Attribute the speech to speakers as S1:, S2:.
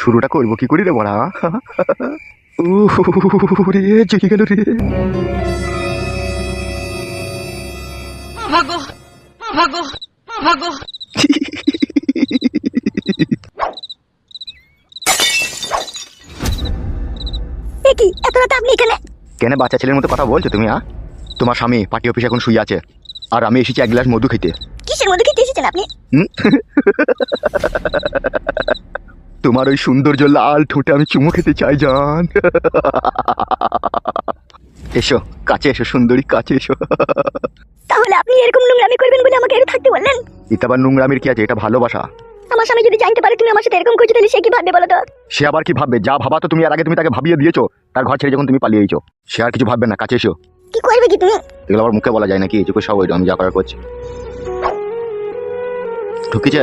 S1: শুরুটা করবো কি করি রে বড়া? রে জেগে গেল রে।
S2: ভাগো ভাগো ভাগো।
S3: কি এত রাতে আপনি এখানে?
S1: কেন বাচ্চা ছেলের মতো কথা বলছো তুমি? তোমার স্বামী পার্টি অফিসে এখন শুয়ে আছে, আর আমি এসেছি এক গ্লাস মধু খেতে।
S3: কিসের মধ্যে খেতে এসেছেন আপনি?
S1: তোমার ওই সৌন্দর্য লাল ঠোঁটে আমি চুমু খেতে চাই জান। এসো কাছে এসো সুন্দরী, কাছে এসো।
S3: তাহলে আপনি এরকম নোংরামি করবেন বলে আমাকে এখানে থাকতে বললেন?
S1: এটা আবার নোংরামির কি আছে? এটা ভালোবাসা।
S3: আমার স্বামী যদি জানতে পারে তুমি আমার সাথে এরকম করছো তাহলে সে কি ভাববে বলো তো?
S1: সে আবার কি ভাববে? যা ভাবা তো তুমি এর আগে তুমি তাকে ভাবিয়ে দিয়েছো, তার ঘর ছেড়ে যখন তুমি পালিয়েছো। সে আর কিছু ভাববে না, কাছে এসো।
S3: কি করবে কি তুমি?
S1: এগুলো আবার মুখে বলা যায় নাকি? চোখে সব ওই আমি যা করার করছি। ঢুকিছে?